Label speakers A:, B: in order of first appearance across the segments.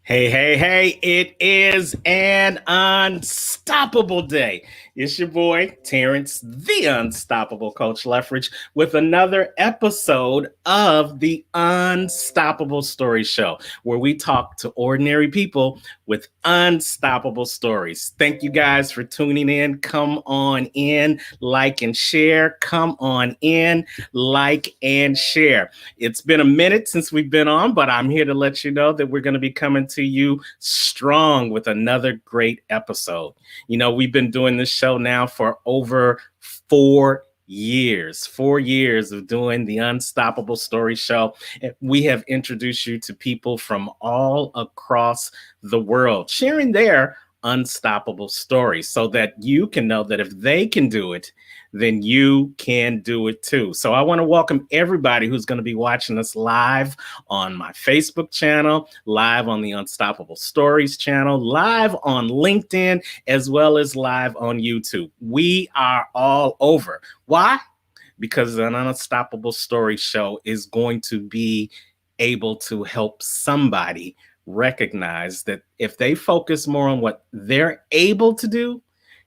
A: Hey, hey, hey, it is an unstoppable day. It's your boy, Terrance, the unstoppable Coach Leftridge, with another episode of the Unstoppable Story Show, where we talk to ordinary people with unstoppable stories. Thank you guys for tuning in. Come on in, like and share. Come on in, like and share. It's been a minute since we've been on, but I'm here to let you know that we're going to be coming to you strong with another great episode. You know, we've been doing this show now for over 4 years of doing the Unstoppable Story Show. We have introduced you to people from all across the world sharing their unstoppable stories so that you can know that if they can do it, then you can do it too. So I want to welcome everybody who's going to be watching us live on my Facebook channel, live on the Unstoppable Stories channel, live on LinkedIn, as well as live on YouTube. We are all over. Why? Because an Unstoppable Story Show is going to be able to help somebody recognize that if they focus more on what they're able to do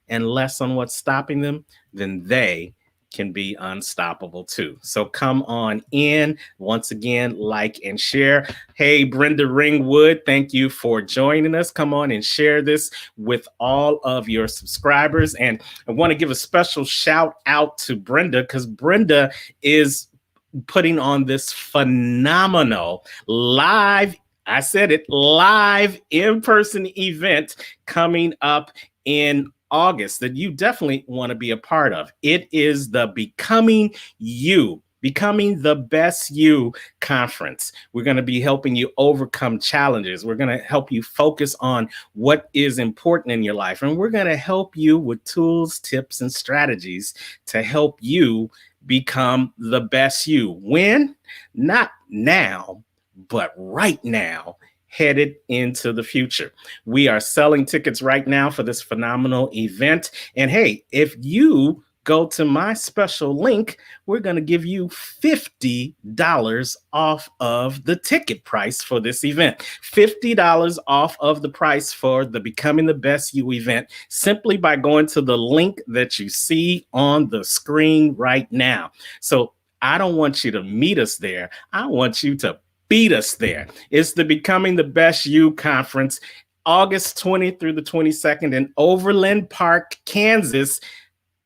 A: and less on what's stopping them, then they can be unstoppable too. So come on in. Once again, like and share. Hey, Brenda Ringwood, thank you for joining us. Come on and share this with all of your subscribers. And I want to give a special shout out to Brenda because Brenda is putting on this phenomenal live, I said it, live in-person event coming up in August that you definitely want to be a part of. It is the Becoming the Best You conference. We're going to be helping you overcome challenges. We're going to help you focus on what is important in your life. And we're going to help you with tools, tips, and strategies to help you become the best you. When? Not now, but right now, headed into the future. We are selling tickets right now for this phenomenal event. And hey, if you go to my special link, we're going to give you $50 off of the ticket price for this event. $50 off of the price for the Becoming the Best You event simply by going to the link that you see on the screen right now. So I don't want you to meet us there. I want you to beat us there. It's the Becoming the Best You conference, August 20th through the 22nd in Overland Park, Kansas.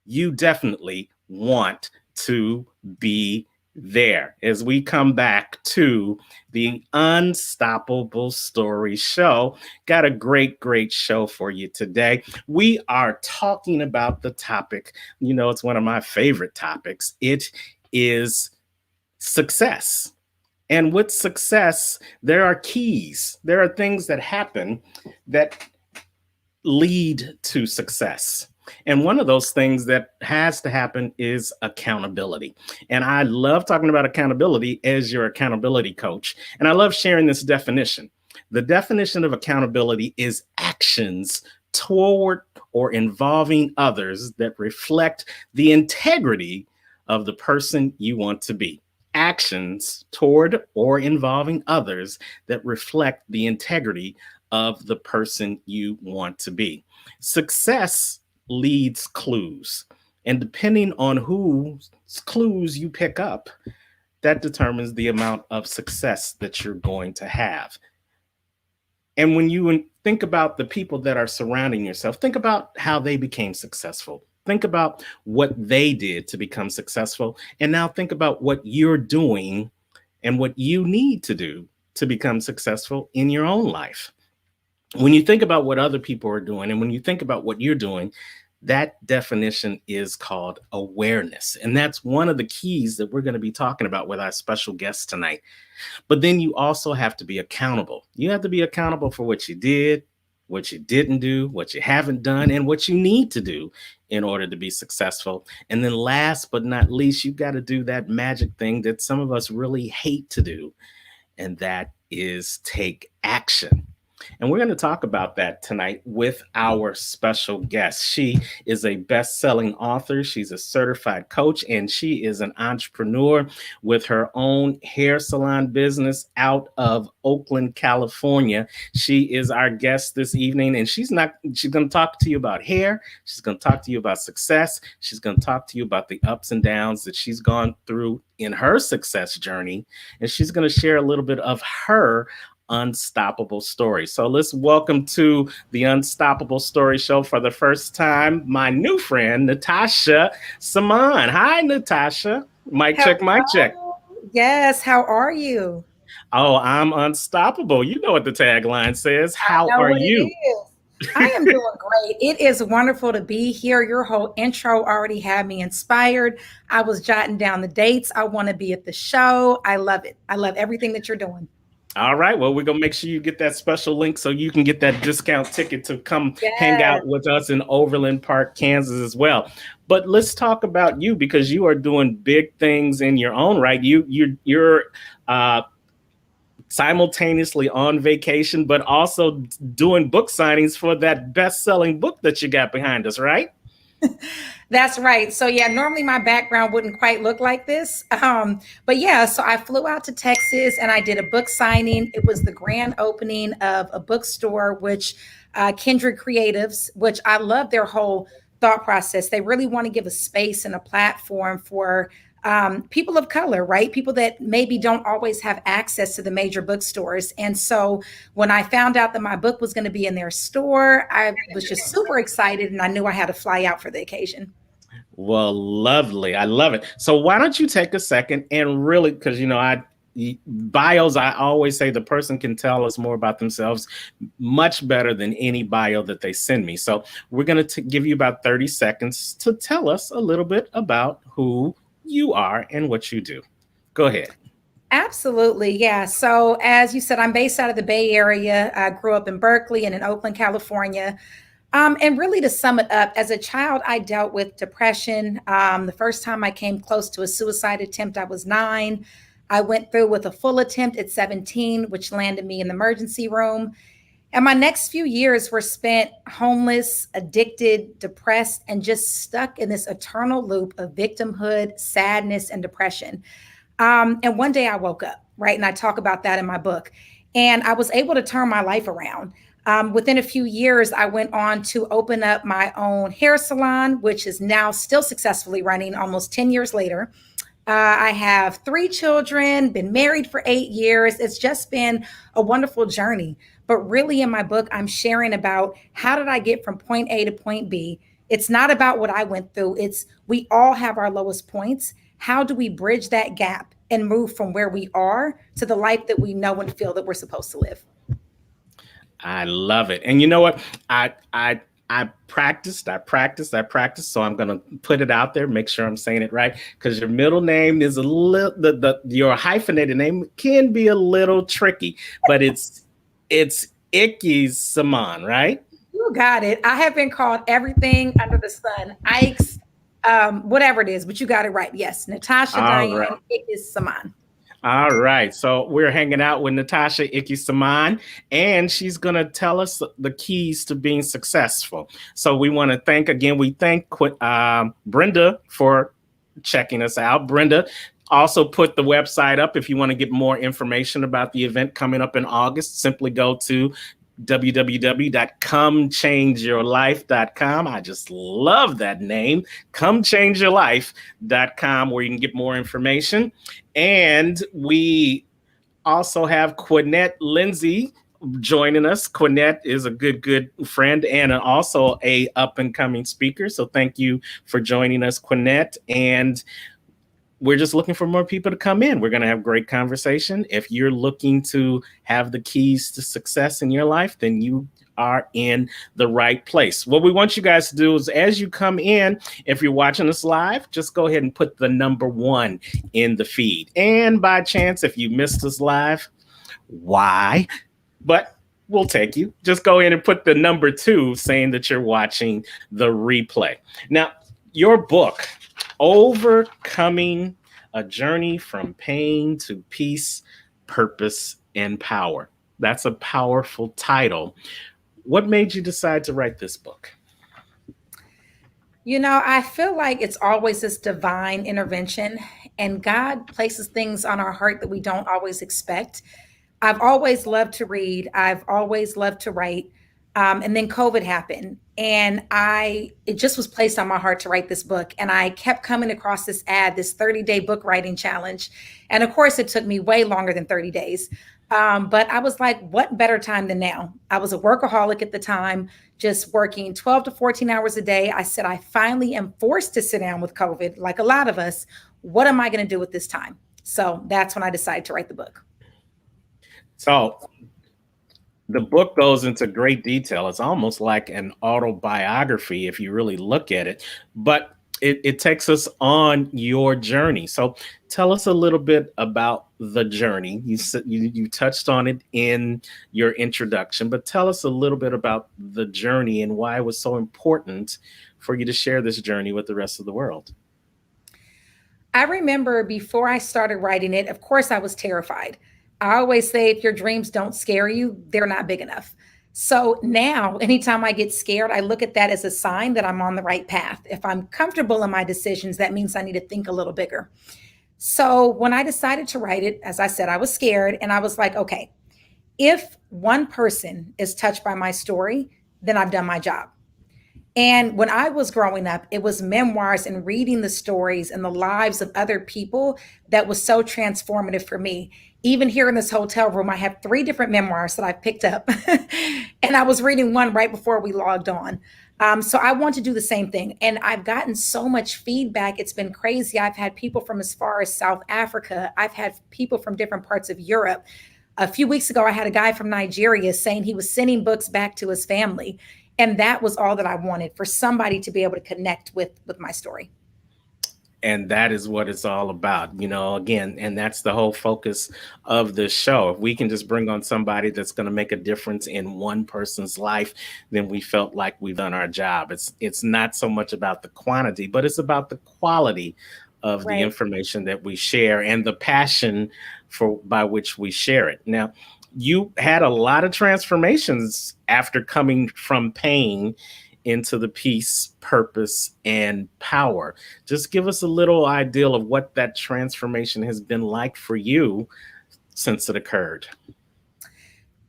A: You definitely want to be there as we come back to the Unstoppable Story Show. Got a great show for you today. We are talking about the topic, you know, it's one of my favorite topics. It is success. And with success, there are keys. There are things that happen that lead to success. And one of those things that has to happen is accountability. And I love talking about accountability as your accountability coach. And I love sharing this definition. The definition of accountability is actions toward or involving others that reflect the integrity of the person you want to be. Actions toward or involving others that reflect the integrity of the person you want to be. Success leads clues, and depending on whose clues you pick up, that determines the amount of success that you're going to have. And when you think about the people that are surrounding yourself, think about how they became successful. Think about what they did to become successful. And now think about what you're doing and what you need to do to become successful in your own life. When you think about what other people are doing and when you think about what you're doing, that definition is called awareness. And that's one of the keys that we're going to be talking about with our special guest tonight. But then you also have to be accountable. You have to be accountable for what you did, what you didn't do, what you haven't done, and what you need to do in order to be successful. And then last but not least, you've got to do that magic thing that some of us really hate to do, and that is take action. And we're going to talk about that tonight with our special guest. She is a best selling author, she's a certified coach, and she is an entrepreneur with her own hair salon business out of Oakland, California. She is our guest this evening, and she's going to talk to you about hair. She's going to talk to you about success. She's going to talk to you about the ups and downs that she's gone through in her success journey. And she's going to share a little bit of her unstoppable story. So let's welcome to the Unstoppable Story Show for the first time my new friend, Natasha Saman. Hi, Natasha. Mic check, mic check.
B: Hello. Yes, how are you?
A: Oh, I'm unstoppable. You know what the tagline says.
B: I
A: How
B: know
A: are
B: what it
A: you?
B: is. I am doing great. It is wonderful to be here. Your whole intro already had me inspired. I was jotting down the dates. I want to be at the show. I love it. I love everything that you're doing.
A: All right. Well, we're going to make sure you get that special link so you can get that discount ticket to come hang
B: Yes.
A: out with us in Overland Park, Kansas as well. But let's talk about you because you are doing big things in your own right. You're uh, simultaneously on vacation, but also doing book signings for that best-selling book that you got behind us, right?
B: That's right. So yeah, normally my background wouldn't quite look like this. But yeah, so I flew out to Texas and I did a book signing. It was the grand opening of a bookstore, which Kindred Creatives, which I love their whole thought process. They really want to give a space and a platform for people of color, right? People that maybe don't always have access to the major bookstores. And so when I found out that my book was going to be in their store, I was just super excited and I knew I had to fly out for the occasion.
A: Well, lovely. I love it. So why don't you take a second and really, because bios, I always say the person can tell us more about themselves much better than any bio that they send me. So we're going to give you about 30 seconds to tell us a little bit about who you are and what you do. Go ahead.
B: Absolutely. Yeah. So, as you said, I'm based out of the Bay Area. I grew up in Berkeley and in Oakland, California. And really, to sum it up, as a child, I dealt with depression. The first time I came close to a suicide attempt, I was 9. I went through with a full attempt at 17, which landed me in the emergency room. And my next few years were spent homeless, addicted, depressed, and just stuck in this eternal loop of victimhood, sadness, and depression. And one day I woke up, right? And I talk about that in my book. And I was able to turn my life around. Within a few years, I went on to open up my own hair salon, which is now still successfully running almost 10 years later. I have 3 children, been married for 8 years. It's just been a wonderful journey. But really, in my book, I'm sharing about how did I get from point A to point B. It's not about what I went through, it's we all have our lowest points. How do we bridge that gap and move from where we are to the life that we know and feel that we're supposed to live?
A: I love it. And you know what? I practiced. So I'm gonna put it out there, make sure I'm saying it right. Because your middle name is a little your hyphenated name can be a little tricky, but it's Ickes Saman, right?
B: You got it. I have been called everything under the sun. Ike's, whatever it is, but you got it right. Yes, Natasha
A: All
B: Diane
A: right.
B: Ickes Saman.
A: All right. So we're hanging out with Natasha Ickes Saman, and she's going to tell us the keys to being successful. So we want to we thank Brenda for checking us out. Brenda also put the website up if you want to get more information about the event coming up in August. Simply go to www.comechangeyourlife.com. I just love that name, comechangeyourlife.com, where you can get more information. And we also have Quinette Lindsay joining us. Quinette is a good friend and also a up and coming speaker. So thank you for joining us, Quinette. And we're just looking for more people to come in. We're going to have great conversation. If you're looking to have the keys to success in your life, then you are in the right place. What we want you guys to do is as you come in, if you're watching us live, just go ahead and put the number 1 in the feed. And by chance, if you missed us live, why? But we'll take you. Just go in and put the number 2 saying that you're watching the replay. Now, your book, Overcoming a Journey from Pain to Peace, Purpose, and Power. That's a powerful title. What made you decide to write this book?
B: I feel like it's always this divine intervention, and God places things on our heart that we don't always expect. I've always loved to read. I've always loved to write. And then COVID happened, and it just was placed on my heart to write this book. And I kept coming across this ad, this 30-day book writing challenge. And of course, it took me way longer than 30 days. But I was like, what better time than now? I was a workaholic at the time, just working 12 to 14 hours a day. I said, I finally am forced to sit down with COVID, like a lot of us. What am I going to do with this time? So that's when I decided to write the book.
A: So the book goes into great detail. It's almost like an autobiography if you really look at it, but it takes us on your journey. So tell us a little bit about the journey. You touched on it in your introduction, but tell us a little bit about the journey and why it was so important for you to share this journey with the rest of the world.
B: I remember before I started writing it, of course, I was terrified. I always say if your dreams don't scare you, they're not big enough. So now, anytime I get scared, I look at that as a sign that I'm on the right path. If I'm comfortable in my decisions, that means I need to think a little bigger. So when I decided to write it, as I said, I was scared and I was like, okay, if one person is touched by my story, then I've done my job. And when I was growing up, it was memoirs and reading the stories and the lives of other people that was so transformative for me. Even here in this hotel room, I have three different memoirs that I've picked up. And I was reading one right before we logged on. So I want to do the same thing. And I've gotten so much feedback. It's been crazy. I've had people from as far as South Africa, I've had people from different parts of Europe. A few weeks ago, I had a guy from Nigeria saying he was sending books back to his family. And that was all that I wanted, for somebody to be able to connect with my story.
A: And that is what it's all about, again. And that's the whole focus of this show. If we can just bring on somebody that's going to make a difference in one person's life, then we felt like we've done our job. It's not so much about the quantity, but it's about the quality of the
B: Right.
A: information that we share and the passion for by which we share it. Now, you had a lot of transformations after coming from pain into the peace, purpose, and power. Just give us a little idea of what that transformation has been like for you since it occurred.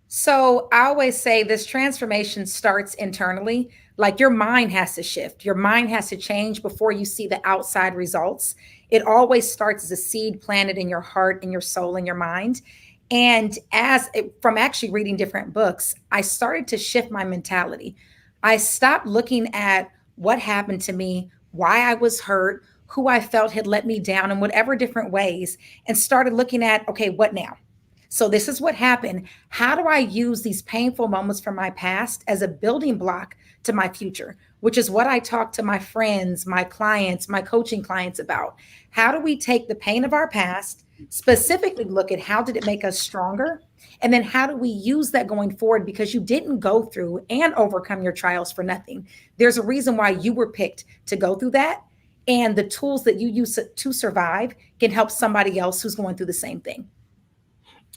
B: So I always say this transformation starts internally. Like your mind has to shift, your mind has to change before you see the outside results. It always starts as a seed planted in your heart, in your soul, in your mind. And from actually reading different books, I started to shift my mentality. I stopped looking at what happened to me, why I was hurt, who I felt had let me down in whatever different ways, and started looking at, okay, what now? So this is what happened. How do I use these painful moments from my past as a building block to my future? Which is what I talk to my friends, my clients, my coaching clients about. How do we take the pain of our past, specifically look at how did it make us stronger? And then how do we use that going forward? Because you didn't go through and overcome your trials for nothing. There's a reason why you were picked to go through that. And the tools that you use to survive can help somebody else who's going through the same thing.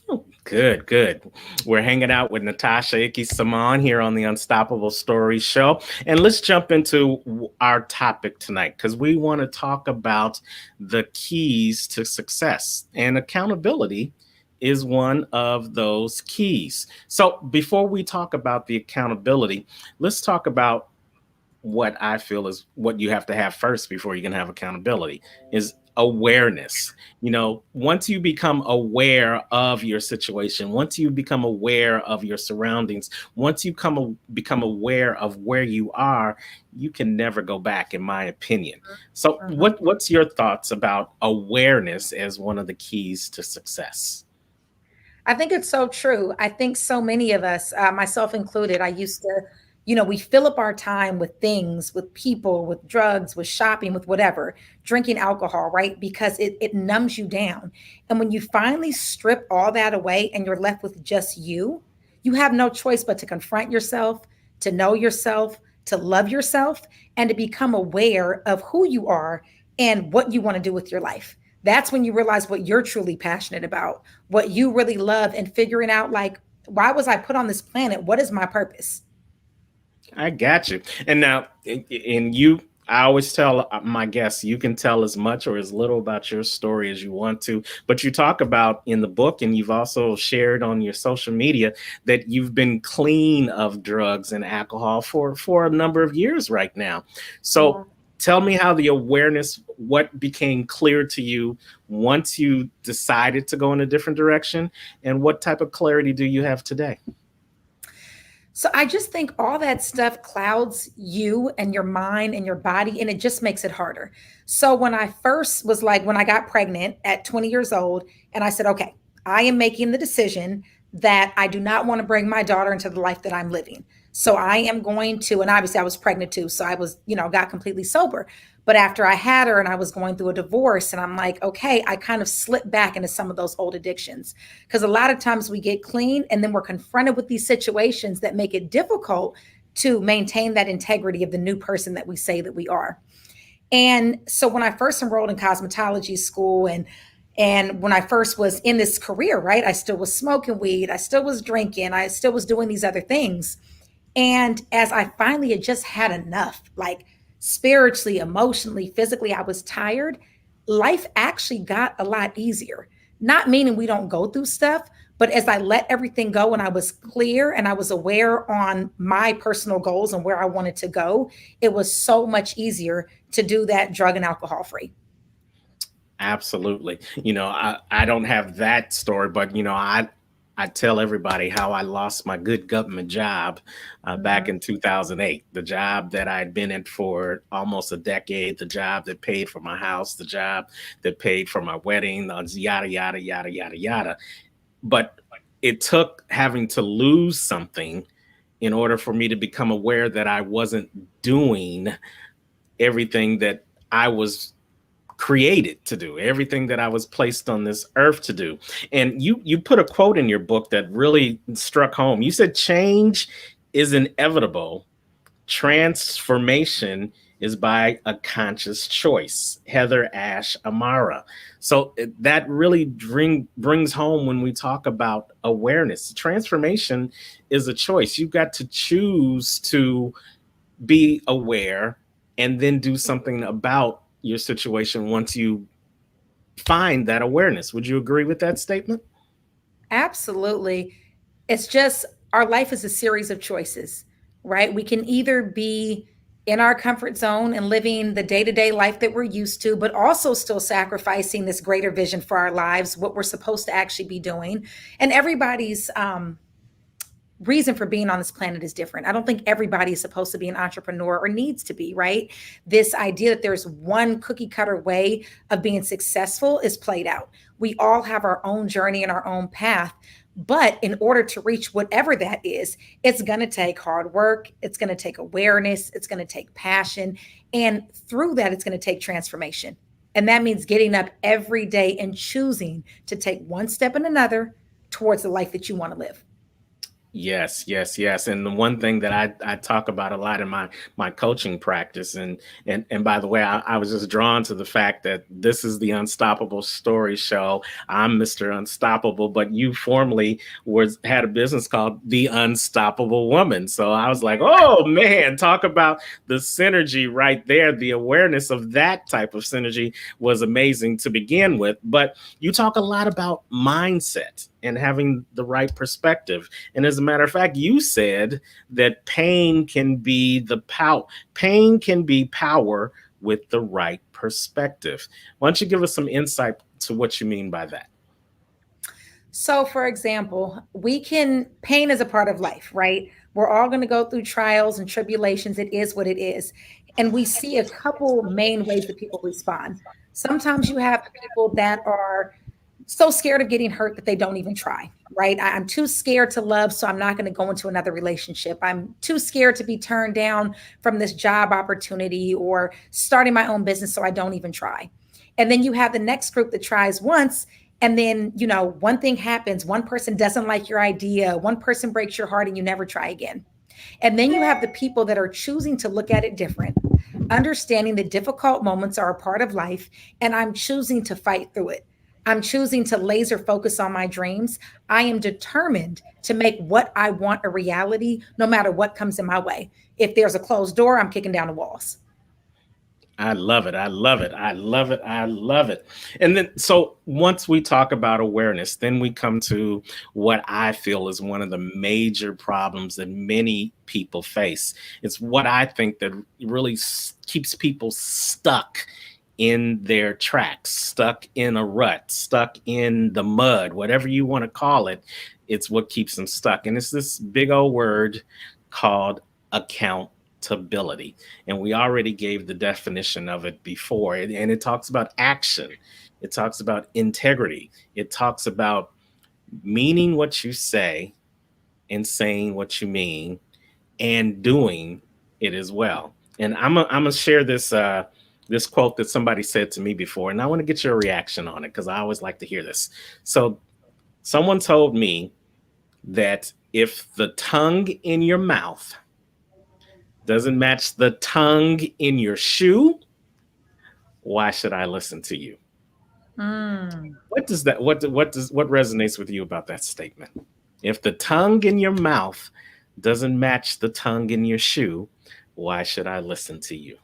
A: Oh, good, good. We're hanging out with Natasha Ickes Saman here on the Unstoppable Stories Show. And let's jump into our topic tonight because we want to talk about the keys to success. And accountability is one of those keys. So before we talk about the accountability, let's talk about what I feel is what you have to have first before you can have accountability is awareness. Once you become aware of your situation, once you become aware of your surroundings, once you become aware of where you are, you can never go back, in my opinion. So
B: Mhm.
A: what's your thoughts about awareness as one of the keys to success?
B: I think it's so true. I think so many of us, myself included, I used to, we fill up our time with things, with people, with drugs, with shopping, with whatever, drinking alcohol, right? Because it numbs you down. And when you finally strip all that away and you're left with just you have no choice but to confront yourself, to know yourself, to love yourself, and to become aware of who you are and what you want to do with your life. That's when you realize what you're truly passionate about, what you really love, and figuring out like Why was I put on this planet? What is my purpose?
A: I got you. And now, and you, I always tell my guests, you can tell as much or as little about your story as you want to. But you talk about in the book, and you've also shared on your social media that you've been clean of drugs and alcohol for a number of years right now. So
B: Yeah.
A: tell me how the awareness, what became clear to you once you decided to go in a different direction, and what type of clarity do you have today?
B: So I just think all that stuff clouds you and your mind and your body, and it just makes it harder. So when I first was like, when I got pregnant at 20 years old, and I said, okay, I am making the decision that I do not want to bring my daughter into the life that I'm living. So I am going to, and obviously I was pregnant too. So I was, got completely sober. But after I had her and I was going through a divorce, and I'm like, okay, I kind of slipped back into some of those old addictions. Because a lot of times we get clean and then we're confronted with these situations that make it difficult to maintain that integrity of the new person that we say that we are. And so when I first enrolled in cosmetology school, and when I first was in this career, right, I still was smoking weed, I still was drinking, I still was doing these other things. And as I finally had just had enough, like spiritually, emotionally, physically, I was tired. Life actually got a lot easier. Not meaning we don't go through stuff, but as I let everything go and I was clear and I was aware on my personal goals and where I wanted to go, it was so much easier to do that drug and alcohol free.
A: Absolutely. I don't have that story, but I tell everybody how I lost my good government job back
B: Mhm.
A: in 2008. The job that I'd been in for almost a decade, the job that paid for my house, the job that paid for my wedding, yada yada yada yada yada. But it took having to lose something in order for me to become aware that I wasn't doing everything that I was created to do, everything that I was placed on this earth to do. And you put a quote in your book that really struck home. You said change is inevitable. Transformation is by a conscious choice. Heather Ash Amara. So that really brings home when we talk about awareness. Transformation is a choice. You've got to choose to be aware and then do something about your situation once you find that awareness. Would you agree with that statement?
B: Absolutely. It's just our life is a series of choices, right? We can either be in our comfort zone and living the day to day life that we're used to, but also still sacrificing this greater vision for our lives, what we're supposed to actually be doing. And everybody's reason for being on this planet is different. I don't think everybody is supposed to be an entrepreneur or needs to be, right? This idea that there's one cookie cutter way of being successful is played out. We all have our own journey and our own path. But in order to reach whatever that is, it's going to take hard work. It's going to take awareness. It's going to take passion. And through that, it's going to take transformation. And that means getting up every day and choosing to take one step and another towards the life that you want to live.
A: Yes, yes, yes. And the one thing that I talk about a lot in my coaching practice, and by the way, I was just drawn to the fact that this is the Unstoppable Story Show. I'm Mr. Unstoppable, but you formerly was had a business called The Unstoppable Woman. So I was like, oh man, talk about the synergy right there. The awareness of that type of synergy was amazing to begin with. But you talk a lot about mindset and having the right perspective. And as a matter of fact, you said that pain can be power with the right perspective. Why don't you give us some insight to what you mean by that?
B: So, for example, pain is a part of life, right? We're all going to go through trials and tribulations. It is what it is. And we see a couple main ways that people respond. Sometimes you have people that are so scared of getting hurt that they don't even try, right? I'm too scared to love, so I'm not going to go into another relationship. I'm too scared to be turned down from this job opportunity or starting my own business, so I don't even try. And then you have the next group that tries once. And then, one thing happens, one person doesn't like your idea, one person breaks your heart, and you never try again. And then you have the people that are choosing to look at it different, understanding that difficult moments are a part of life, and I'm choosing to fight through it. I'm choosing to laser focus on my dreams. I am determined to make what I want a reality, no matter what comes in my way. If there's a closed door, I'm kicking down the walls.
A: I love it. I love it. I love it. I love it. And then, so once we talk about awareness, then we come to what I feel is one of the major problems that many people face. It's what I think that really keeps people stuck in their tracks, stuck in a rut, stuck in the mud, whatever you want to call it. It's what keeps them stuck. And it's this big old word called accountability. And we already gave the definition of it before. And it talks about action, it talks about integrity, it talks about meaning what you say and saying what you mean and doing it as well. And I'm gonna share this quote that somebody said to me before, and I want to get your reaction on it because I always like to hear this. So someone told me that if the tongue in your mouth doesn't match the tongue in your shoe, why should I listen to you?
B: Mm.
A: What does that what resonates with you about that statement? If the tongue in your mouth doesn't match the tongue in your shoe, why should I listen to you?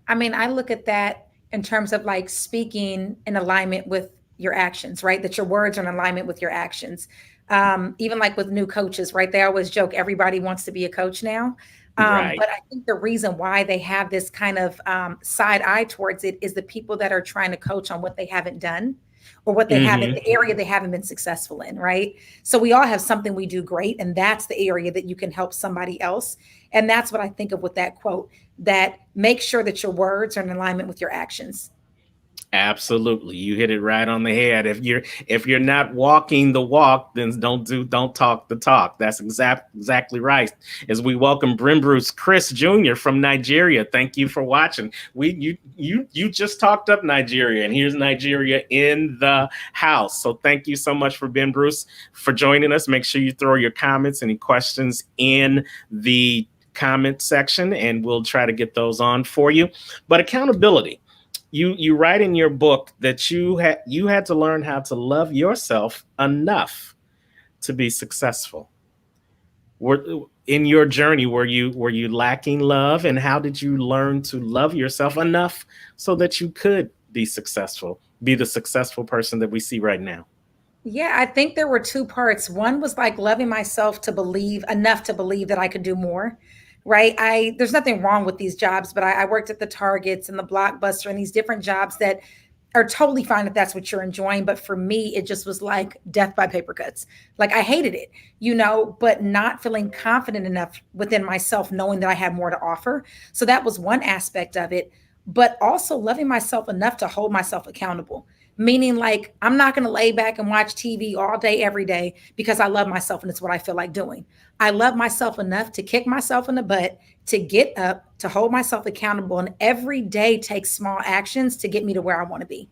B: I mean, I look at that in terms of like speaking in alignment with your actions, right? That your words are in alignment with your actions. Even like with new coaches, right? They always joke everybody wants to be a coach now.
A: Right.
B: But I think the reason why they have this kind of side eye towards it is the people that are trying to coach on what they haven't done or what they haven't,
A: Hmm.
B: the area they haven't been successful in, right? So we all have something we do great, and that's the area that you can help somebody else. And that's what I think of with that quote, that make sure that your words are in alignment with your actions.
A: Absolutely. You hit it right on the head. If you're not walking the walk, then don't talk the talk. That's exactly right. As we welcome Bruce Chris Jr. from Nigeria. Thank you for watching. You just talked up Nigeria, and here's Nigeria in the house. So thank you so much for Bruce for joining us. Make sure you throw your comments, any questions in the comment section, and we'll try to get those on for you. But accountability, you write in your book that you had to learn how to love yourself enough to be successful. Were in your journey, were you lacking love, and how did you learn to love yourself enough so that you could be successful, be the successful person that we see right now?
B: Yeah, I think there were two parts. One was like loving myself to believe enough to believe that I could do more. Right. There's nothing wrong with these jobs, but I worked at the Targets and the Blockbuster and these different jobs that are totally fine if that's what you're enjoying. But for me, it just was like death by paper cuts. Like I hated it, but not feeling confident enough within myself, knowing that I had more to offer. So that was one aspect of it. But also loving myself enough to hold myself accountable. Meaning, like, I'm not going to lay back and watch TV all day, every day because I love myself and it's what I feel like doing. I love myself enough to kick myself in the butt, to get up, to hold myself accountable, and every day take small actions to get me to where I want to be.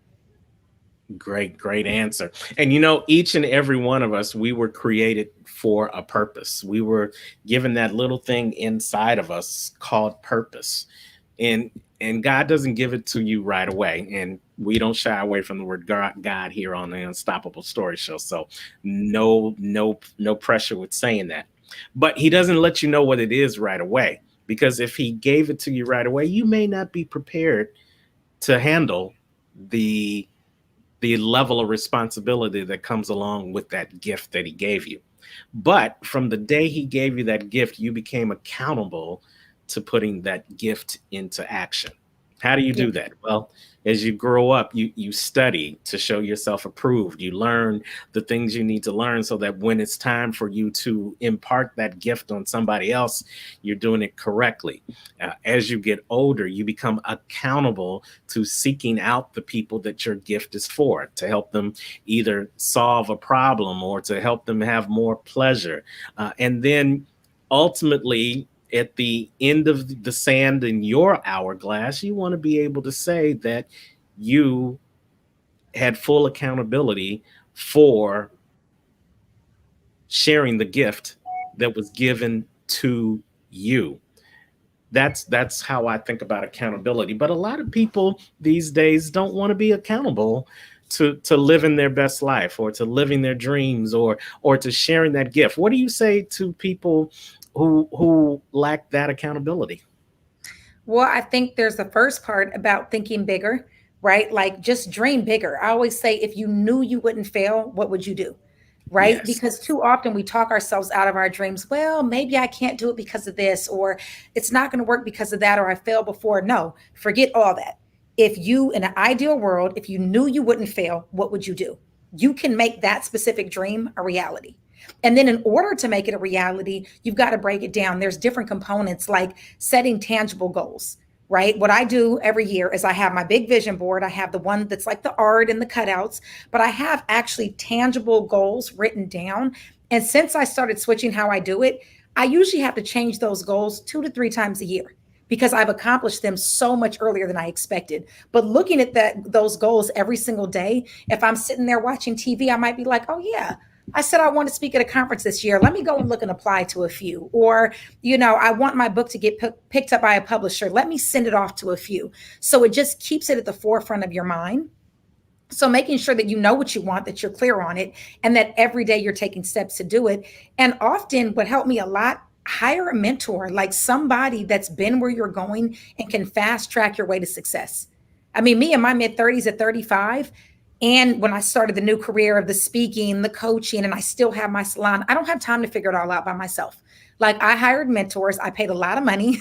A: Great answer. And each and every one of us, we were created for a purpose. We were given that little thing inside of us called purpose. And God doesn't give it to you right away. And we don't shy away from the word God here on the Unstoppable Story Show. So no pressure with saying that. But he doesn't let you know what it is right away. Because if he gave it to you right away, you may not be prepared to handle the the level of responsibility that comes along with that gift that he gave you. But from the day he gave you that gift, you became accountable to putting that gift into action. How do you
B: Yeah.
A: do that? Well, as you grow up, you study to show yourself approved. You learn the things you need to learn so that when it's time for you to impart that gift on somebody else, you're doing it correctly. As you get older, you become accountable to seeking out the people that your gift is for, to help them either solve a problem or to help them have more pleasure. And then ultimately, at the end of the sand in your hourglass, you want to be able to say that you had full accountability for sharing the gift that was given to you. That's how I think about accountability. But a lot of people these days don't want to be accountable to living their best life, or to living their dreams, or to sharing that gift? What do you say to people who lack that accountability?
B: Well, I think there's the first part about thinking bigger, right? Like just dream bigger. I always say, if you knew you wouldn't fail, what would you do? Right?
A: Yes.
B: Because too often we talk ourselves out of our dreams. Well, maybe I can't do it because of this, or it's not going to work because of that, or I failed before. No, forget all that. If you, in an ideal world, if you knew you wouldn't fail, what would you do? You can make that specific dream a reality. And then, in order to make it a reality, you've got to break it down. There's different components like setting tangible goals, right? What I do every year is I have my big vision board. I have the one that's like the art and the cutouts, but I have actually tangible goals written down. And since I started switching how I do it, I usually have to change those goals 2 to 3 times a year because I've accomplished them so much earlier than I expected. But looking at those goals every single day, if I'm sitting there watching TV, I might be like, oh yeah, I said I want to speak at a conference this year. Let me go and look and apply to a few. Or, I want my book to get picked up by a publisher. Let me send it off to a few. So it just keeps it at the forefront of your mind. So making sure that you know what you want, that you're clear on it, and that every day you're taking steps to do it. And often what helped me a lot, hire a mentor, like somebody that's been where you're going and can fast track your way to success. I mean, me in my mid 30s at 35, and when I started the new career of the speaking, the coaching, and I still have my salon, I don't have time to figure it all out by myself. Like I hired mentors, I paid a lot of money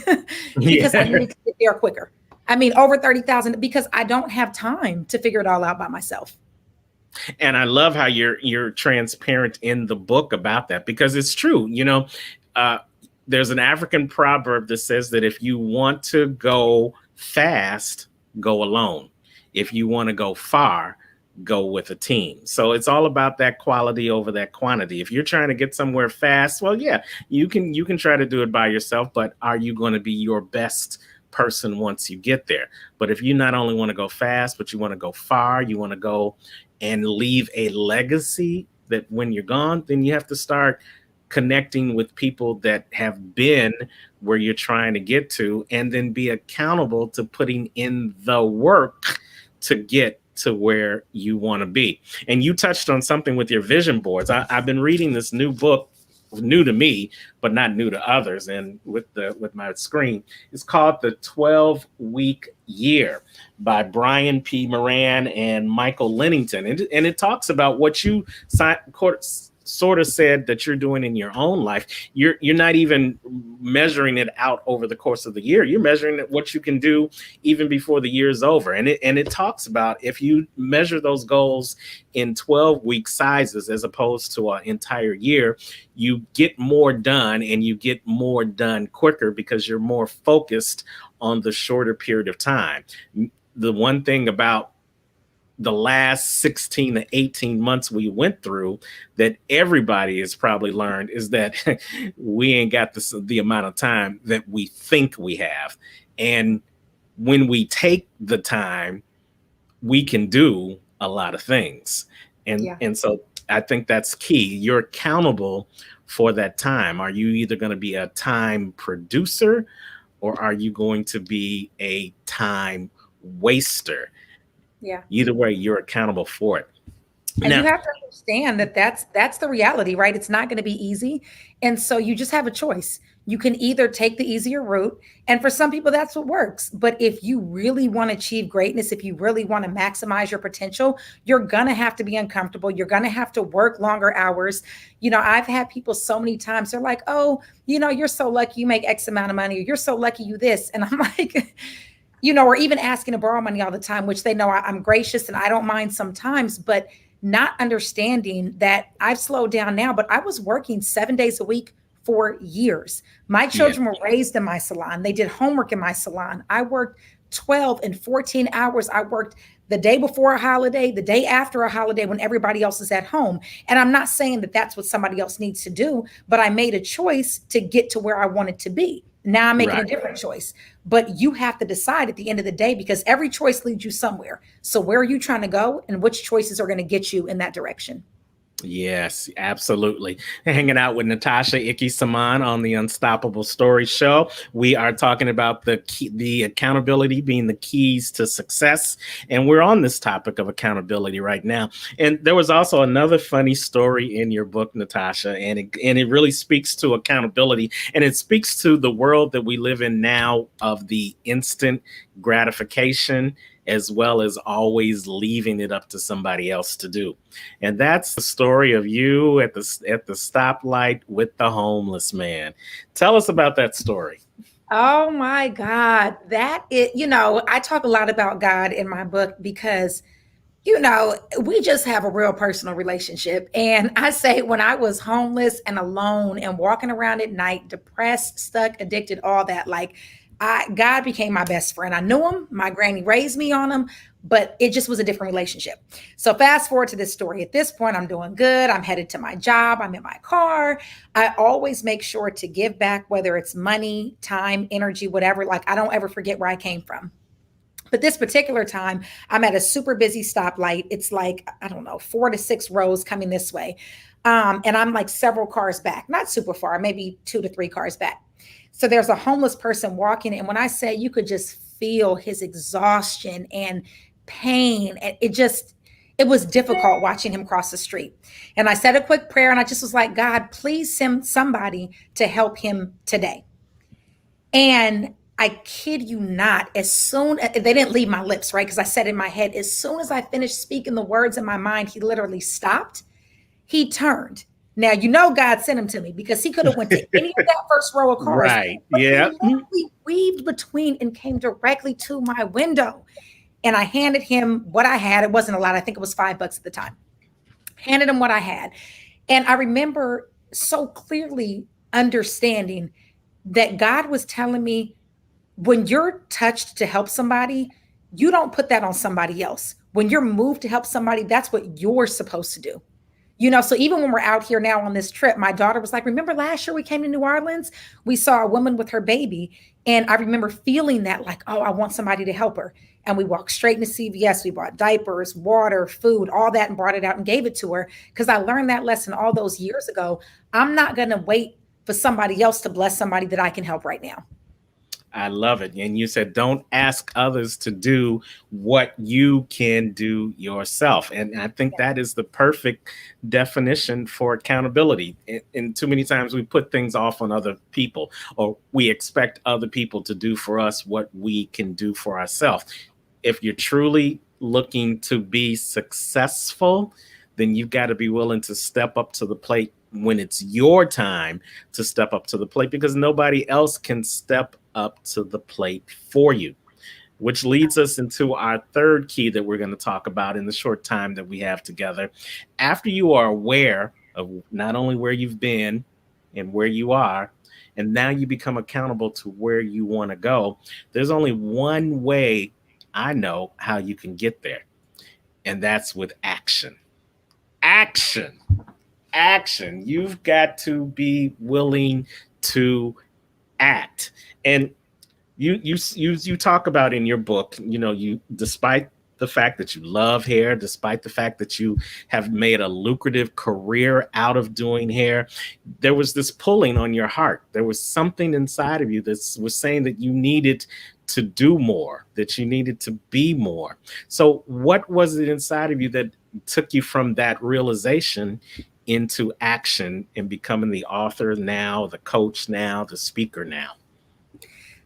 B: because I
A: Yeah.
B: needed to get there quicker. I mean, over 30,000 because I don't have time to figure it all out by myself.
A: And I love how you're transparent in the book about that, because it's true. Uh, there's an African proverb that says that if you want to go fast, go alone. If you want to go far, go with a team. So it's all about that quality over that quantity. If you're trying to get somewhere fast, well, yeah, you can try to do it by yourself, but are you going to be your best person once you get there? But if you not only want to go fast, but you want to go far, you want to go and leave a legacy that when you're gone, then you have to start connecting with people that have been where you're trying to get to, and then be accountable to putting in the work to get to where you want to be. And you touched on something with your vision boards. I've been reading this new book, new to me, but not new to others. And with my screen, it's called The 12-Week Year by Brian P. Moran and Michael Lennington. And it talks about what you sort of said that you're doing in your own life. You're not even measuring it out over the course of the year. You're measuring what you can do even before the year's over. And it talks about if you measure those goals in 12-week sizes as opposed to an entire year, you get more done, and you get more done quicker because you're more focused on the shorter period of time. The one thing about the last 16 to 18 months we went through that everybody has probably learned is that we ain't got the amount of time that we think we have. And when we take the time, we can do a lot of things. And
B: Yeah.
A: and so I think that's key. You're accountable for that time. Are you either going to be a time producer, or are you going to be a time waster?
B: Yeah.
A: Either way, you're accountable for it.
B: And you
A: Now,
B: have to understand that that's the reality, right? It's not going to be easy. And so you just have a choice. You can either take the easier route, and for some people that's what works. But if you really want to achieve greatness, if you really want to maximize your potential, you're going to have to be uncomfortable. You're going to have to work longer hours. I've had people so many times, they're like, "Oh, you're so lucky you make X amount of money, or you're so lucky you this." And I'm like, or even asking to borrow money all the time, which they know I'm gracious and I don't mind sometimes, but not understanding that I've slowed down now, but I was working 7 days a week for years. My
A: yeah,
B: children were raised in my salon. They did homework in my salon. I worked 12 and 14 hours. I worked the day before a holiday, the day after a holiday when everybody else is at home. And I'm not saying that that's what somebody else needs to do, but I made a choice to get to where I wanted to be. Now I'm making a
A: right.
B: different choice. But you have to decide at the end of the day, because every choice leads you somewhere. So where are you trying to go, and which choices are going to get you in that direction?
A: Yes, absolutely. Hanging out with Natasha Ickes Saman on the Unstoppable Story Show. We are talking about the accountability being the keys to success, and we're on this topic of accountability right now. And there was also another funny story in your book, Natasha, and it really speaks to accountability, and it speaks to the world that we live in now of the instant gratification as well as always leaving it up to somebody else to do. And that's the story of you at the stoplight with the homeless man. Tell us about that story.
B: Oh my God. That is, I talk a lot about God in my book because we just have a real personal relationship. And I say, when I was homeless and alone and walking around at night, depressed, stuck, addicted, all that, like, God became my best friend. I knew him. My granny raised me on him, but it just was a different relationship. So fast forward to this story. At this point, I'm doing good. I'm headed to my job. I'm in my car. I always make sure to give back, whether it's money, time, energy, whatever. Like, I don't ever forget where I came from. But this particular time, I'm at a super busy stoplight. It's like, I don't know, 4 to 6 rows coming this way. And I'm like several cars back, not super far, maybe 2 to 3 cars back. So there's a homeless person walking. And when I say, you could just feel his exhaustion and pain, it was difficult watching him cross the street. And I said a quick prayer and I just was like, God, please send somebody to help him today. And I kid you not, as soon as they didn't leave my lips, right? Because I said in my head, as soon as I finished speaking the words in my mind, he literally stopped. He turned. Now, God sent him to me, because he could have went to any of that first row of cars,
A: Right.
B: but he
A: Yeah.
B: literally weaved between and came directly to my window. And I handed him what I had. It wasn't a lot. I think it was $5 at the time. Handed him what I had. And I remember so clearly understanding that God was telling me, when you're touched to help somebody, you don't put that on somebody else. When you're moved to help somebody, that's what you're supposed to do. So even when we're out here now on this trip, my daughter was like, remember last year we came to New Orleans? We saw a woman with her baby. And I remember feeling that, like, oh, I want somebody to help her. And we walked straight into CVS. We bought diapers, water, food, all that, and brought it out and gave it to her. Because I learned that lesson all those years ago. I'm not going to wait for somebody else to bless somebody that I can help right now.
A: I love it. And you said, don't ask others to do what you can do yourself. And I think that is the perfect definition for accountability. And too many times we put things off on other people, or we expect other people to do for us what we can do for ourselves. If you're truly looking to be successful, then you've got to be willing to step up to the plate when it's your time to step up to the plate, because nobody else can step up to the plate for you. Which leads us into our third key that we're going to talk about in the short time that we have together. After you are aware of not only where you've been and where you are, and now you become accountable to where you want to go, there's only one way I know how you can get there, and that's with action. Action. Action. You've got to be willing to act. And you talk about in your book, you, despite the fact that you love hair, despite the fact that you have made a lucrative career out of doing hair, there was this pulling on your heart. There was something inside of you that was saying that you needed to do more, that you needed to be more. So what was it inside of you that took you from that realization into action and becoming the author now, the coach now, the speaker now?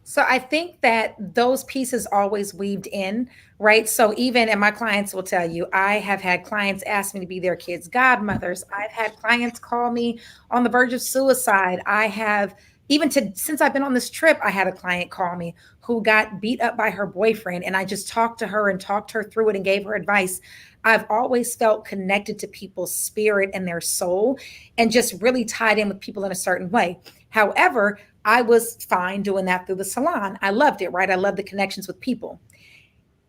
B: So I think that those pieces always weaved in, right? So even, and my clients will tell you, I have had clients ask me to be their kids' godmothers. I've had clients call me on the verge of suicide. I have, since I've been on this trip, I had a client call me who got beat up by her boyfriend. And I just talked to her and talked her through it and gave her advice. I've always felt connected to people's spirit and their soul, and just really tied in with people in a certain way. However, I was fine doing that through the salon. I loved it, right? I love the connections with people.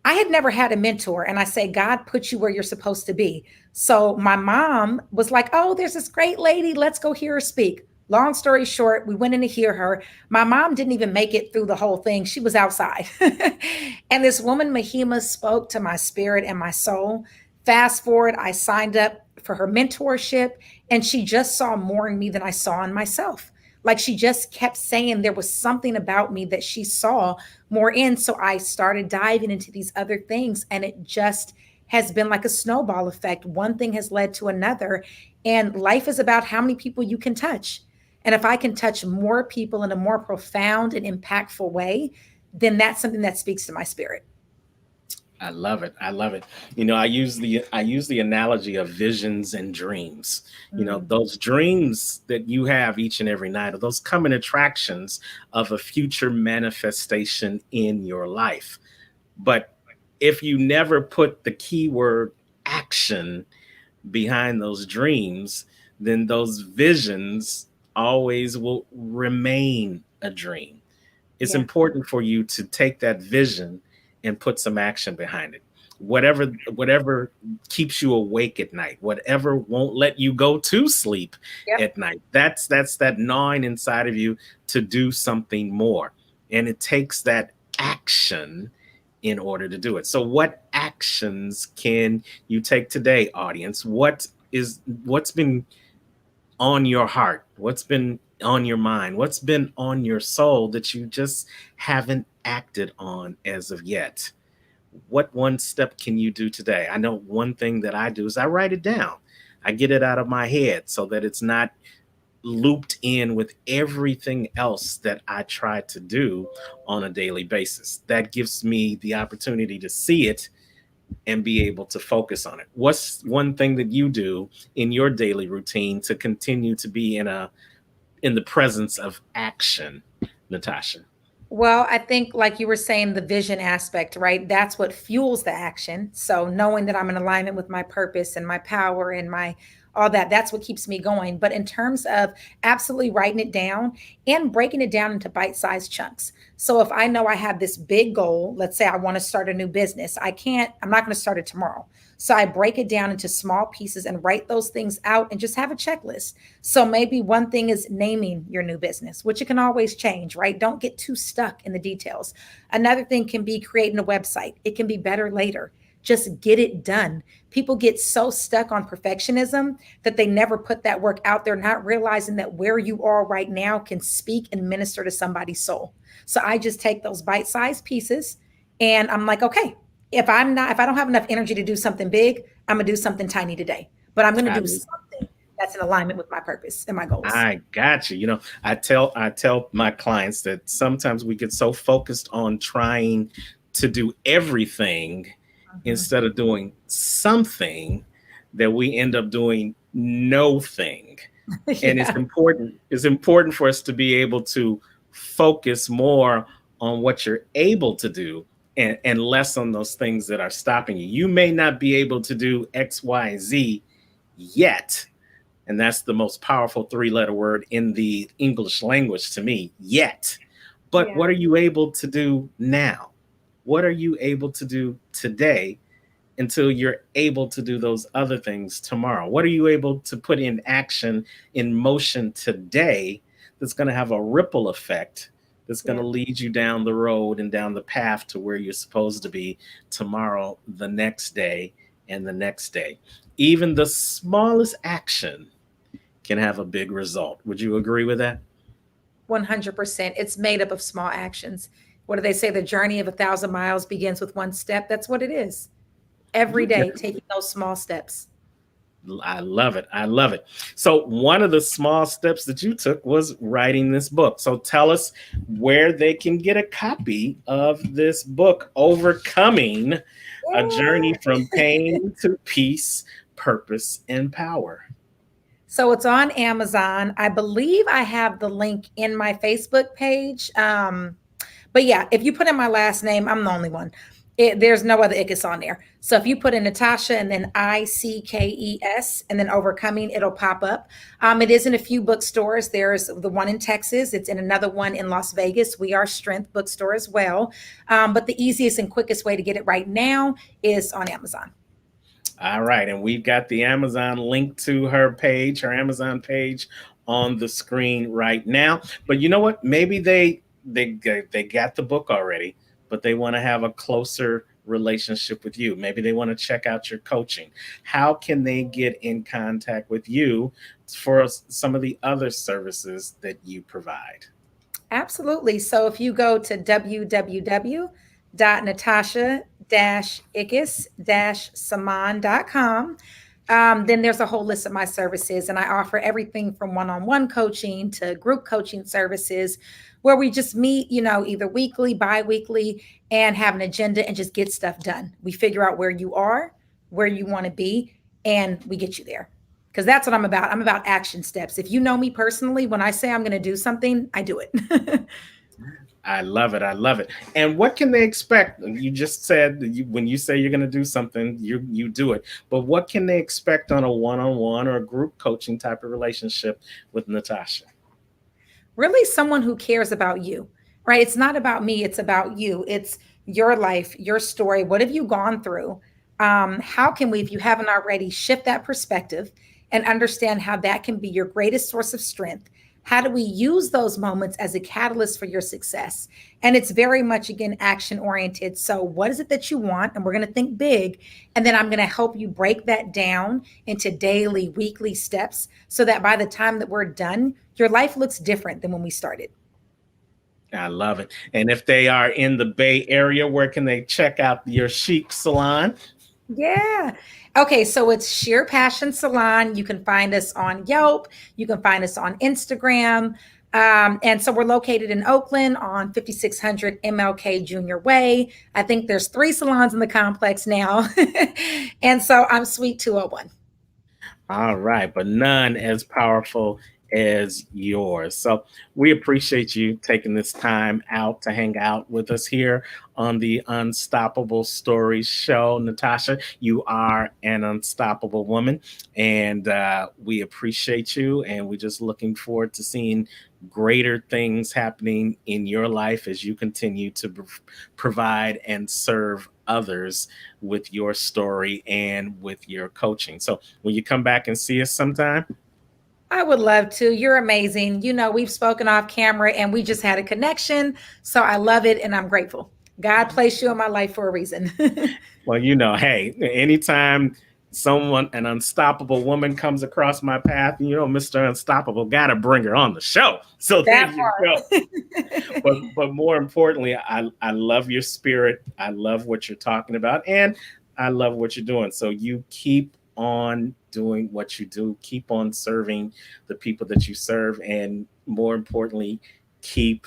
B: I had never had a mentor, and I say, God put you where you're supposed to be. So my mom was like, oh, there's this great lady. Let's go hear her speak. Long story short, we went in to hear her. My mom didn't even make it through the whole thing. She was outside. And this woman, Mahima, spoke to my spirit and my soul. Fast forward, I signed up for her mentorship, and she just saw more in me than I saw in myself. Like she just kept saying there was something about me that she saw more in. So I started diving into these other things, and it just has been like a snowball effect. One thing has led to another. And life is about how many people you can touch. And if I can touch more people in a more profound and impactful way, then that's something that speaks to my spirit.
A: I love it. I love it. I use the analogy of visions and dreams.
B: Mm,
A: Those dreams that you have each and every night are those coming attractions of a future manifestation in your life. But if you never put the keyword action behind those dreams, then those visions always will remain a dream. It's
B: yeah.
A: important for you to take that vision and put some action behind it. Whatever keeps you awake at night, whatever won't let you go to sleep
B: Yep.
A: at night, that's that gnawing inside of you to do something more. And it takes that action in order to do it. So what actions can you take today, audience? What's been on your heart? What's been on your mind? What's been on your soul that you just haven't acted on as of yet? What one step can you do today? I know one thing that I do is I write it down. I get it out of my head so that it's not looped in with everything else that I try to do on a daily basis. That gives me the opportunity to see it and be able to focus on it. What's one thing that you do in your daily routine to continue to be in the presence of action, Natasha?
B: Well, I think, like you were saying, the vision aspect, right? That's what fuels the action. So knowing that I'm in alignment with my purpose and my power and my all that, that's what keeps me going. But in terms of absolutely writing it down and breaking it down into bite-sized chunks. So if I know I have this big goal, let's say I want to start a new business, I'm not going to start it tomorrow. So I break it down into small pieces and write those things out and just have a checklist. So maybe one thing is naming your new business, which it can always change, right? Don't get too stuck in the details. Another thing can be creating a website. It can be better later. Just get it done. People get so stuck on perfectionism that they never put that work out there, not realizing that where you are right now can speak and minister to somebody's soul. So I just take those bite-sized pieces and I'm like, okay, if I don't have enough energy to do something big, I'm gonna do something tiny today. But I'm gonna
A: I
B: do something that's in alignment with my purpose and my goals.
A: I got you. I tell my clients that sometimes we get so focused on trying to do everything
B: Mhm.
A: instead of doing something that we end up doing no thing. And it's
B: Yeah.
A: important it's important for us to be able to focus more on what you're able to do and less on those things that are stopping you. You may not be able to do XYZ yet, and that's the most powerful three-letter word in the English language to me, yet. But
B: Yeah.
A: what are you able to do now? What are you able to do today until you're able to do those other things tomorrow? What are you able to put in action, in motion today that's going to have a ripple effect that's going
B: Yeah.
A: to lead you down the road and down the path to where you're supposed to be tomorrow, the next day, and the next day? Even the smallest action can have a big result. Would you agree with that?
B: 100%. It's made up of small actions. What do they say? The journey of 1,000 miles begins with one step. That's what it is. Every
A: You
B: day, taking those small steps.
A: I love it. I love it. So, one of the small steps that you took was writing this book. So, tell us where they can get a copy of this book, Overcoming a Journey from Pain to Peace, Purpose, and Power.
B: So it's on Amazon. I believe I have the link in my Facebook page. But yeah, if you put in my last name, I'm the only one. There's no other Ickes on there. So if you put in Natasha and then Ickes and then Overcoming, it'll pop up. It is in a few bookstores. There's the one in Texas. It's in another one in Las Vegas. We are Strength Bookstore as well. But the easiest and quickest way to get it right now is on Amazon.
A: All right. And we've got the Amazon link to her Amazon page on the screen right now. But you know what? Maybe they got the book already, but they want to have a closer relationship with you? Maybe they want to check out your coaching. How can they get in contact with you for some of the other services that you provide?
B: Absolutely. So if you go to www.natasha-ickes-saman.com, then there's a whole list of my services. And I offer everything from one-on-one coaching to group coaching services where we just meet, either weekly, bi-weekly, and have an agenda and just get stuff done. We figure out where you are, where you want to be, and we get you there. Because that's what I'm about. I'm about action steps. If you know me personally, when I say I'm going to do something, I do it.
A: I love it. I love it. And what can they expect? You just said that when you say you're going to do something, you do it. But what can they expect on a one-on-one or group coaching type of relationship with Natasha?
B: Really someone who cares about you, right? It's not about me, it's about you. It's your life, your story. What have you gone through? How can we, if you haven't already, shift that perspective and understand how that can be your greatest source of strength? How do we use those moments as a catalyst for your success? And it's very much, again, action oriented. So, what is it that you want? And we're going to think big. And then I'm going to help you break that down into daily, weekly steps so that by the time that we're done, your life looks different than when we started.
A: I love it. And if they are in the Bay Area, where can they check out your chic salon?
B: Yeah. Okay, so it's Sheer Passion Salon. You can find us on Yelp. You can find us on Instagram. And so we're located in Oakland on 5600 MLK Junior Way. I think there's 3 salons in the complex now. And so I'm Suite 201.
A: All right, but none as powerful as yours. So we appreciate you taking this time out to hang out with us here on the Unstoppable Stories Show. Natasha, you are an unstoppable woman, and we appreciate you. And we're just looking forward to seeing greater things happening in your life as you continue to provide and serve others with your story and with your coaching. So, will you come back and see us sometime?
B: I would love to. You're amazing. We've spoken off camera and we just had a connection. So I love it and I'm grateful. God placed you in my life for a reason.
A: Well, hey, anytime an unstoppable woman comes across my path, Mr. Unstoppable, got to bring her on the show. So there
B: That
A: you go.
B: part.
A: But more importantly, I love your spirit. I love what you're talking about, and I love what you're doing. So you keep on doing what you do. Keep on serving the people that you serve, and more importantly, keep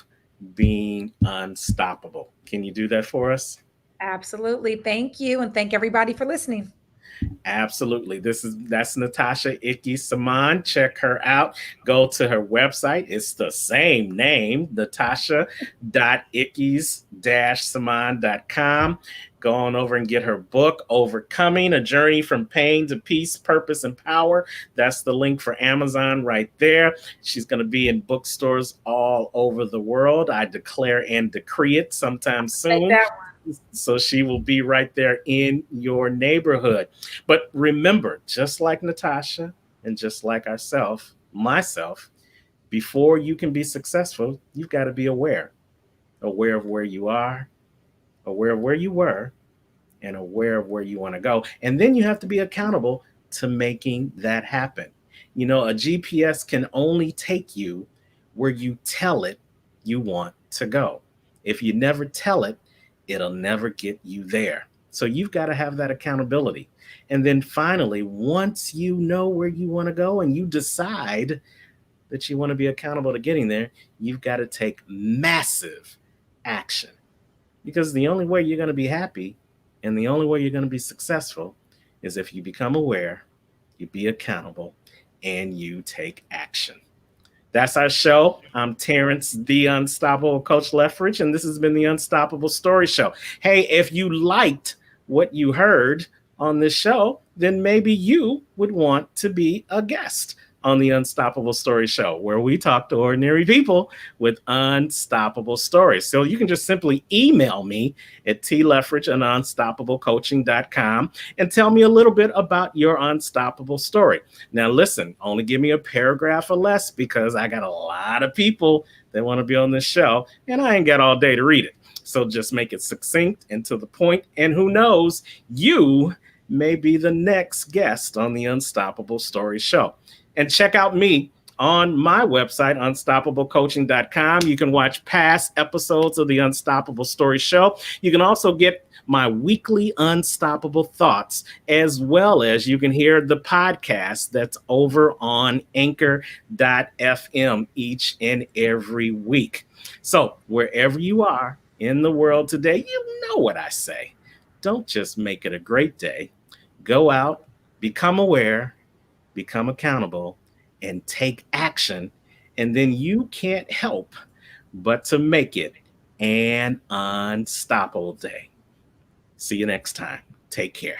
A: being unstoppable. Can you do that for us?
B: Absolutely. Thank you. And thank everybody for listening.
A: Absolutely. That's Natasha Ickes Saman. Check her out. Go to her website. It's the same name, natasha.ickes-saman.com. Go on over and get her book, Overcoming: A Journey from Pain to Peace, Purpose, and Power. That's the link for Amazon right there. She's going to be in bookstores all over the world. I declare and decree it sometime
B: Take
A: soon.
B: that.
A: So she will be right there in your neighborhood. But remember, just like Natasha and just like myself, before you can be successful, you've got to be aware of where you are, aware of where you were, and aware of where you want to go. And then you have to be accountable to making that happen. A GPS can only take you where you tell it you want to go. If you never tell it, it'll never get you there. So you've got to have that accountability. And then finally, once you know where you want to go and you decide that you want to be accountable to getting there, you've got to take massive action. Because the only way you're going to be happy and the only way you're going to be successful is if you become aware, you be accountable, and you take action. That's our show. I'm Terrance, the Unstoppable Coach Leftridge, and this has been the Unstoppable Story Show. Hey, if you liked what you heard on this show, then maybe you would want to be a guest on the Unstoppable Story Show, where we talk to ordinary people with unstoppable stories. So you can just simply email me at tleftridge@unstoppablecoaching.com and tell me a little bit about your unstoppable story. Now, listen, only give me a paragraph or less because I got a lot of people that want to be on this show, and I ain't got all day to read it. So just make it succinct and to the point. And who knows, you may be the next guest on the Unstoppable Story Show. And check out me on my website, unstoppablecoaching.com. You can watch past episodes of the Unstoppable Story Show. You can also get my weekly Unstoppable Thoughts, as well as you can hear the podcast that's over on anchor.fm each and every week. So, wherever you are in the world today, you know what I say. Don't just make it a great day. Go out, become aware, become accountable, and take action. And then you can't help but to make it an unstoppable day. See you next time. Take care.